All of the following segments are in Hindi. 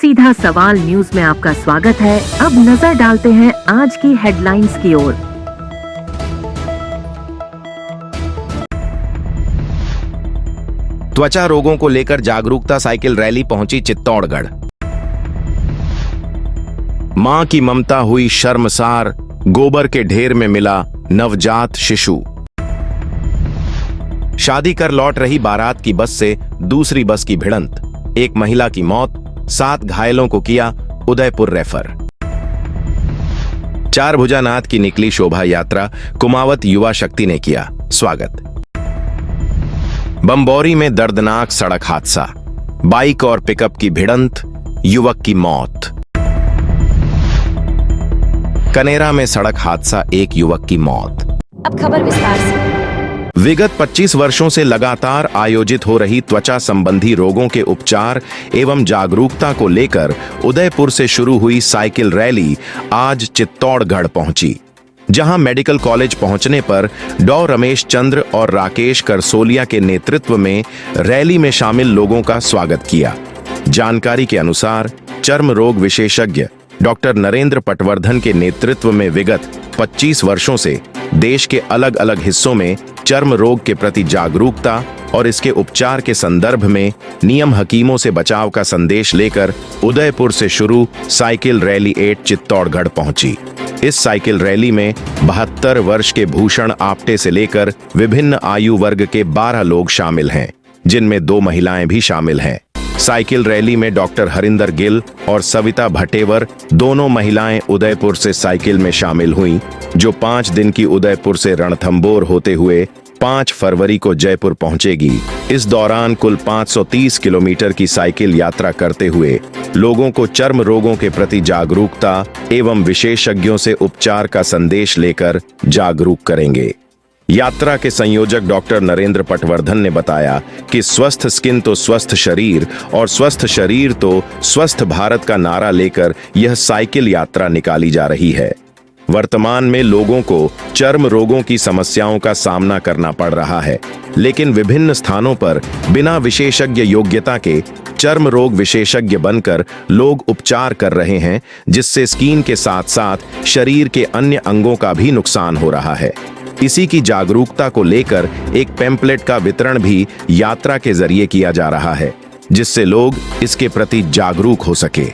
सीधा सवाल न्यूज में आपका स्वागत है। अब नजर डालते हैं आज की हेडलाइंस की ओर। त्वचा रोगों को लेकर जागरूकता साइकिल रैली पहुंची चित्तौड़गढ़। मां की ममता हुई शर्मसार, गोबर के ढेर में मिला नवजात शिशु। शादी कर लौट रही बारात की बस से दूसरी बस की भिड़ंत, एक महिला की मौत, 7 घायलों को किया उदयपुर रेफर। चार भुजानाथ की निकली शोभा यात्रा, कुमावत युवा शक्ति ने किया स्वागत। बम्बौरी में दर्दनाक सड़क हादसा, बाइक और पिकअप की भिड़ंत, युवक की मौत। कनेरा में सड़क हादसा, एक युवक की मौत। अब खबर विस्तार से। विगत 25 वर्षों से लगातार आयोजित हो रही त्वचा संबंधी रोगों के उपचार एवं जागरूकता को लेकर उदयपुर से शुरू हुई साइकिल रैली आज चित्तौड़गढ़ पहुंची, जहां मेडिकल कॉलेज पहुंचने पर डॉ रमेश चंद्र और राकेश करसोलिया के नेतृत्व में रैली में शामिल लोगों का स्वागत किया। जानकारी के अनुसार चर्म रोग विशेषज्ञ डॉक्टर नरेंद्र पटवर्धन के नेतृत्व में विगत 25 वर्षों से देश के अलग अलग हिस्सों में चर्म रोग के प्रति जागरूकता और इसके उपचार के संदर्भ में नियम हकीमों से बचाव का संदेश लेकर उदयपुर से शुरू साइकिल रैली 8 चित्तौड़गढ़ पहुंची। इस साइकिल रैली में 72 वर्ष के भूषण आप्टे से लेकर विभिन्न आयु वर्ग के 12 लोग शामिल हैं, जिनमें 2 महिलाएं भी शामिल हैं। साइकिल रैली में डॉक्टर हरिंदर गिल और सविता भटेवर, दोनों महिलाएं उदयपुर से साइकिल में शामिल हुईं, जो 5 दिन की उदयपुर से रणथंबोर होते हुए 5 फरवरी को जयपुर पहुंचेगी। इस दौरान कुल 530 किलोमीटर की साइकिल यात्रा करते हुए लोगों को चर्म रोगों के प्रति जागरूकता एवं विशेषज्ञों से उपचार का संदेश लेकर जागरूक करेंगे। यात्रा के संयोजक डॉक्टर नरेंद्र पटवर्धन ने बताया कि स्वस्थ स्किन तो स्वस्थ शरीर और स्वस्थ शरीर तो स्वस्थ भारत का नारा लेकर यह साइकिल यात्रा निकाली जा रही है। वर्तमान में लोगों को चर्म रोगों की समस्याओं का सामना करना पड़ रहा है, लेकिन विभिन्न स्थानों पर बिना विशेषज्ञ योग्यता के चर्म रोग विशेषज्ञ बनकर लोग उपचार कर रहे हैं, जिससे स्किन के साथ साथ शरीर के अन्य अंगों का भी नुकसान हो रहा है। इसी की जागरूकता को लेकर एक पैम्पलेट का वितरण भी यात्रा के जरिए किया जा रहा है, जिससे लोग इसके प्रति जागरूक हो सके।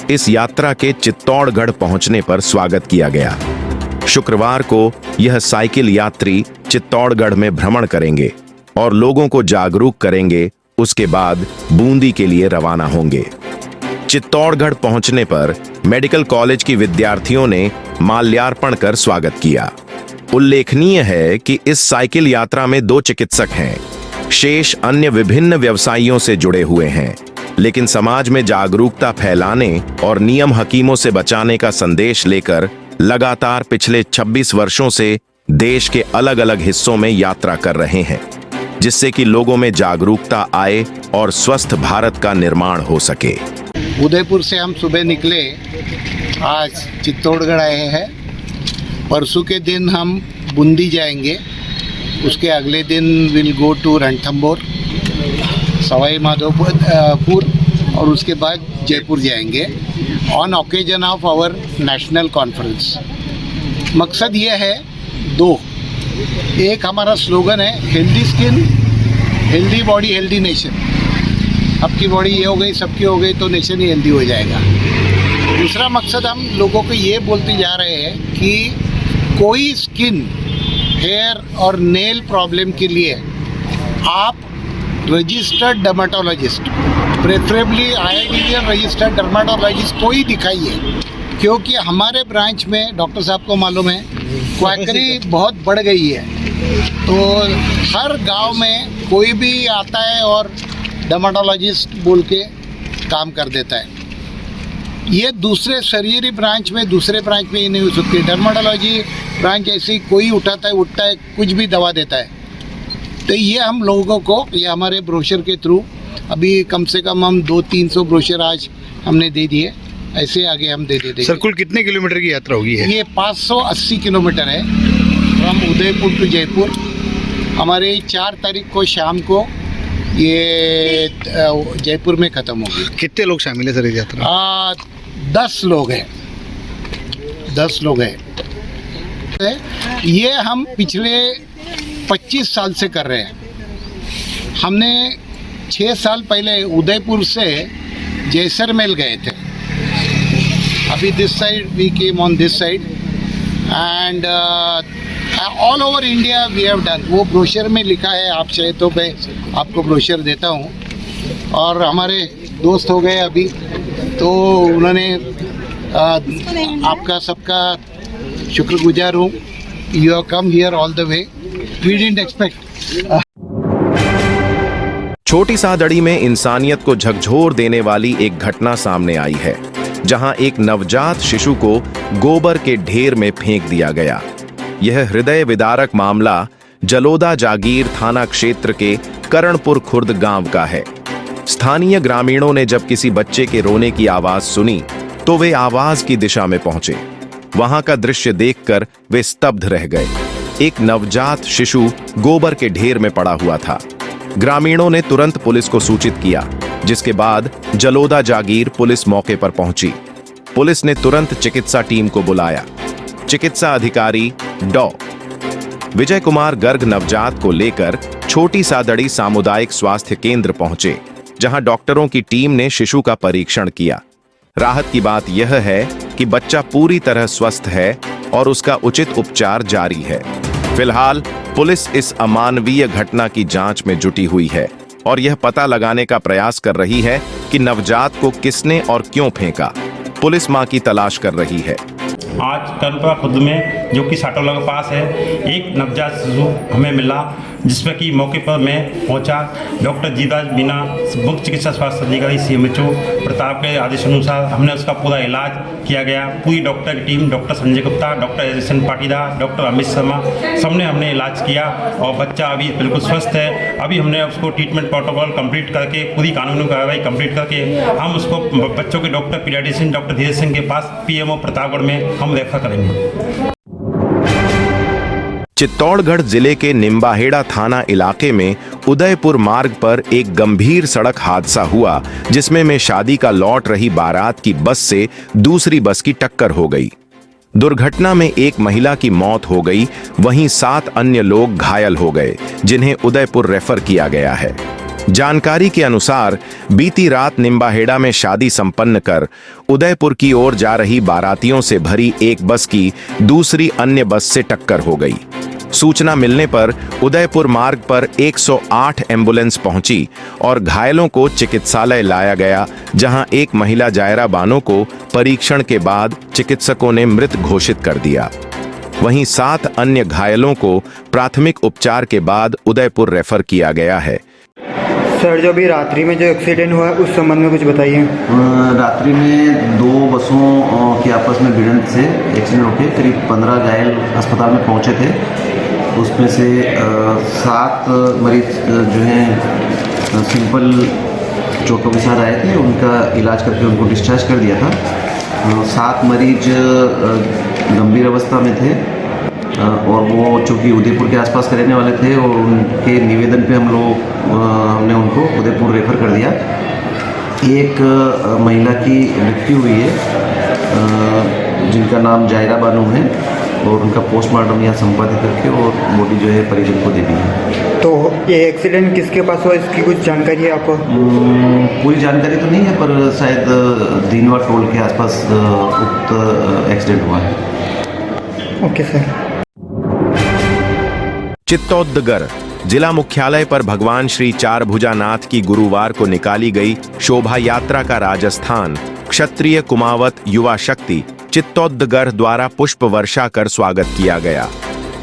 इस यात्रा के चित्तौड़गढ़ पहुंचने पर स्वागत किया गया। शुक्रवार को यह साइकिल यात्री चित्तौड़गढ़ में भ्रमण करेंगे और लोगों को जागरूक करेंगे। उसके बाद बूंदी के लिए रवाना होंगे। चित्तौड़गढ़ पहुंचने पर मेडिकल कॉलेज की विद्यार्थियों ने माल्यार्पण कर स्वागत किया। उल्लेखनीय है कि इस साइकिल यात्रा में 2 चिकित्सक हैं, शेष अन्य विभिन्न व्यवसायियों से जुड़े हुए हैं, लेकिन समाज में जागरूकता फैलाने और नियम हकीमों से बचाने का संदेश लेकर लगातार पिछले 26 वर्षों से देश के अलग अलग हिस्सों में यात्रा कर रहे हैं, जिससे कि लोगों में जागरूकता आए और स्वस्थ भारत का निर्माण हो सके। उदयपुर से हम सुबह निकले, आज चित्तौड़गढ़ आए हैं। परसों के दिन हम बूंदी जाएंगे, उसके अगले दिन will go to Ranthambore, Sawai Madhopur और उसके बाद जयपुर जाएंगे on occasion of our national conference. मकसद ये है 2, एक हमारा स्लोगन है healthy skin, healthy body, healthy nation. आपकी बॉडी ये हो गई, सबकी हो गई तो नेशन ही हेल्दी हो जाएगा। दूसरा मकसद हम लोगों को ये बोलते जा रहे हैं कि कोई स्किन, हेयर और नेल प्रॉब्लम के लिए आप registered dermatologist, preferably IIDVL registered dermatologist को ही दिखाइए, क्योंकि हमारे ब्रांच में डॉक्टर साहब को मालूम है क्वैकरी बहुत बढ़ गई है। तो हर गांव में कोई भी आता है और डर्मेटोलॉजिस्ट बोल के काम कर देता है। ये दूसरे शरीरी ब्रांच में, दूसरे ब्रांच में ये नहीं हो सकती। डर्मेटोलॉजी ब्रांच ऐसी कोई उठता है, कुछ भी दवा देता है। तो ये हम लोगों को, ये हमारे ब्रोशर के थ्रू अभी कम से कम हम 200-300 ब्रोशर आज हमने दे दिए, ऐसे आगे हम दे देंगे। सर, कुल कितने किलोमीटर की यात्रा होगी? ये 580 किलोमीटर है फ्रॉम उदयपुर टू जयपुर। हमारे 4 तारीख को शाम को ये जयपुर में ख़त्म होगी। कितने लोग शामिल है सर इस यात्रा? 10 लोग हैं, 10 लोग हैं। ये हम पिछले 25 साल से कर रहे हैं। हमने 6 साल पहले उदयपुर से जैसलमेर गए थे। अभी this side we came on this side and all over India we have done. वो ब्रोशर में लिखा है, आप चाहे तो मैं आपको ब्रोशर देता हूँ। और हमारे दोस्त हो गए अभी, तो उन्होंने आपका सबका शुक्रगुजार हूँ। You have come here all the way, we didn't expect. Chhoti Sadri में इंसानियत को झकझोर देने वाली एक घटना सामने आई है, जहां एक नवजात शिशु को गोबर के ढेर में फेंक दिया गया। यह हृदय विदारक मामला जलोदा जागीर थाना क्षेत्र के करणपुर खुर्द गांव का है। स्थानीय ग्रामीणों ने जब किसी बच्चे के रोने की आवाज सुनी तो वे आवाज की दिशा में पहुंचे। वहां का दृश्य देखकर वे स्तब्ध रह गए। एक नवजात शिशु गोबर के ढेर में पड़ा हुआ था। ग्रामीणों ने तुरंत पुलिस को सूचित किया, जिसके बाद जलोदा जागीर पुलिस मौके पर पहुंची। पुलिस ने तुरंत चिकित्सा टीम को बुलाया। चिकित्सा अधिकारी डॉ. विजय कुमार गर्ग नवजात को लेकर छोटी सादड़ी सामुदायिक स्वास्थ्य केंद्र पहुंचे, जहां डॉक्टरों की टीम ने शिशु का परीक्षण किया। राहत की बात यह है कि बच्चा पूरी तरह स्वस्थ है और उसका उचित उपचार जारी है। फिलहाल पुलिस इस अमानवीय घटना की जांच में जुटी हुई है और यह पता लगाने का प्रयास कर रही है कि नवजात को किसने और क्यों फेंका। पुलिस मां की तलाश कर रही है। आज करणपुर खुर्द में, जो कि साटोला के पास है, एक नवजात शिशु हमें मिला, जिसमें कि मौके पर मैं पहुंचा। डॉक्टर जीदा मीना, मुख्य चिकित्सा स्वास्थ्य अधिकारी CMHO प्रताप के आदेश अनुसार हमने उसका पूरा इलाज किया गया। पूरी डॉक्टर की टीम, doctor Sanjay Gupta, doctor Ejeshan Patidar, doctor Amit Sharma, सबने हमने इलाज किया और बच्चा अभी बिल्कुल स्वस्थ है। अभी हमने उसको ट्रीटमेंट प्रोटोकॉल कंप्लीट करके, पूरी कानूनी कार्रवाई कंप्लीट करके हम उसको बच्चों के doctor paediatrician doctor Dheeraj Singh के पास PMO प्रतापगढ़ में हम रेफर करेंगे। चित्तौड़गढ़ जिले के निम्बाहेड़ा थाना इलाके में उदयपुर मार्ग पर एक गंभीर सड़क हादसा हुआ, जिसमें में शादी का लौट रही बारात की बस से दूसरी बस की टक्कर हो गई। दुर्घटना में एक महिला की मौत हो गई, वहीं 7 अन्य लोग घायल हो गए, जिन्हें उदयपुर रेफर किया गया है। जानकारी के अनुसार बीती रात निम्बाहेड़ा में शादी संपन्न कर उदयपुर की ओर जा रही बारातियों से भरी एक बस की दूसरी अन्य बस से टक्कर हो गई। सूचना मिलने पर उदयपुर मार्ग पर 108 एम्बुलेंस पहुंची और घायलों को चिकित्सालय लाया गया, जहां एक महिला जायरा बानो को परीक्षण के बाद चिकित्सकों ने मृत घोषित कर दिया। वहीं 7 अन्य घायलों को प्राथमिक उपचार के बाद उदयपुर रेफर किया गया है। सर, जो अभी रात्रि में जो एक्सीडेंट हुआ है उस संबंध में कुछ बताइए। रात्रि में 2 बसों की आपस में भिड़ंत से एक्सीडेंट होकर करीब 15 घायल अस्पताल में पहुंचे थे। उसमें से 7 मरीज जो हैं सिंपल चोटों के साथ आए थे, उनका इलाज करके उनको डिस्चार्ज कर दिया था। 7 मरीज गंभीर अवस्था में थे और वो चूँकि उदयपुर के आसपास के रहने वाले थे और उनके निवेदन पे हमने उनको उदयपुर रेफर कर दिया। एक महिला की मृत्यु हुई है, जिनका नाम जायरा बानो है, और उनका पोस्टमार्टम यहाँ संपादित करके और बॉडी जो है परिजन को दे दी है। तो ये एक्सीडेंट किसके पास हुआ, इसकी कुछ जानकारी है आपको? पूरी जानकारी तो नहीं है, पर शायद दीनवा टोल के आसपास उक्त एक्सीडेंट हुआ है। Okay sir. चित्तौड़गढ़ जिला मुख्यालय पर भगवान श्री चारभुजानाथ की गुरुवार को निकाली गई शोभा यात्रा का राजस्थान क्षत्रिय कुमावत युवा शक्ति चित्तौड़गढ़ द्वारा पुष्प वर्षा कर स्वागत किया गया।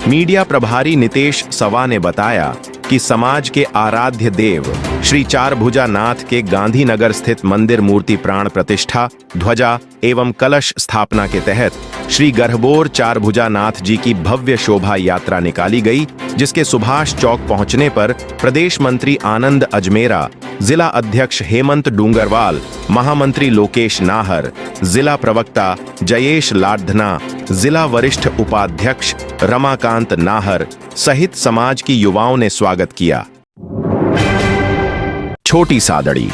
मीडिया प्रभारी नितेश सवा ने बताया कि समाज के आराध्य देव श्री चारभुजानाथ के गांधीनगर स्थित मंदिर मूर्ति प्राण प्रतिष्ठा, ध्वजा एवं कलश स्थापना के तहत श्री गढ़बोर चारभुजानाथ जी की भव्य शोभा यात्रा निकाली गई, जिसके सुभाष चौक पहुंचने पर प्रदेश मंत्री आनंद अजमेरा, जिला अध्यक्ष हेमंत डूंगरवाल, महामंत्री लोकेश नाहर, जिला प्रवक्ता जयेश लाडधना, जिला वरिष्ठ उपाध्यक्ष रमाकांत नाहर सहित समाज की युवाओं ने स्वागत किया। छोटी सादड़ी।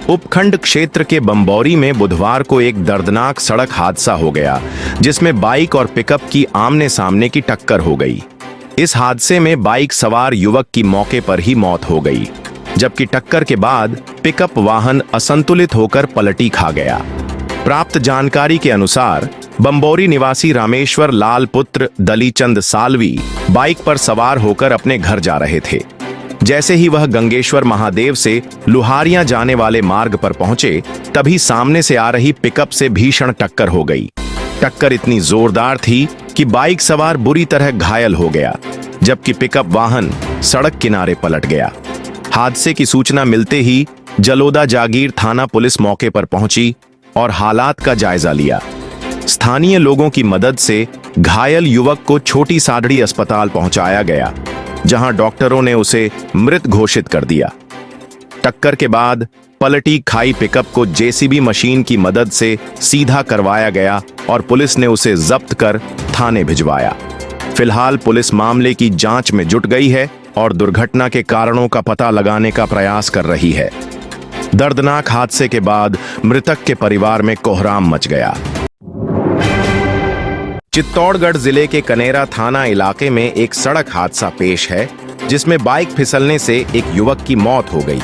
उपखंड क्षेत्र के बम्बौरी में बुधवार को एक दर्दनाक सड़क हादसा हो गया, जिसमें बाइक और पिकअप की आमने सामने की टक्कर हो गई। इस हादसे में बाइक सवार युवक की मौके पर ही मौत हो गई, जबकि टक्कर के बाद पिकअप वाहन असंतुलित होकर पलटी खा गया। प्राप्त जानकारी के अनुसार बम्बौरी निवासी रामेश्वर लाल पुत्र दलीचंद सालवी बाइक पर सवार होकर अपने घर जा रहे थे। जैसे ही वह गंगेश्वर महादेव से लुहारियां जाने वाले मार्ग पर पहुंचे, तभी सामने से आ रही पिकअप से भीषण टक्कर हो गई। टक्कर इतनी जोरदार थी कि बाइक सवार बुरी तरह घायल हो गया, जबकि पिकअप वाहन सड़क किनारे पलट गया। हादसे की सूचना मिलते ही जलोदा जागीर थाना पुलिस मौके पर पहुंची और हालात का जायजा लिया। स्थानीय लोगों की मदद से घायल युवक को छोटी सादड़ी अस्पताल पहुंचाया गया, जहां डॉक्टरों ने उसे मृत घोषित कर दिया। टक्कर के बाद पलटी खाई पिकअप को जेसीबी मशीन की मदद से सीधा करवाया गया और पुलिस ने उसे जब्त कर थाने भिजवाया। फिलहाल पुलिस मामले की जांच में जुट गई है और दुर्घटना के कारणों का पता लगाने का प्रयास कर रही है। दर्दनाक हादसे के बाद मृतक के परिवार में कोहराम मच गया। चित्तौड़गढ़ जिले के कनेरा थाना इलाके में एक सड़क हादसा पेश है, जिसमें बाइक फिसलने से एक युवक की मौत हो गई।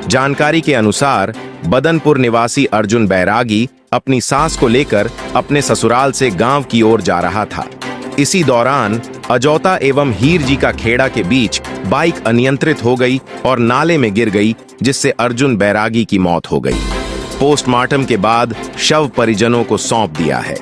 जानकारी के अनुसार बदनपुर निवासी अर्जुन बैरागी अपनी सास को लेकर अपने ससुराल से गांव की ओर जा रहा था। इसी दौरान अजौता एवं हीर जी का खेड़ा के बीच बाइक अनियंत्रित हो गई और नाले में गिर गई, जिससे अर्जुन बैरागी की मौत हो गई। पोस्टमार्टम के बाद शव परिजनों को सौंप दिया है।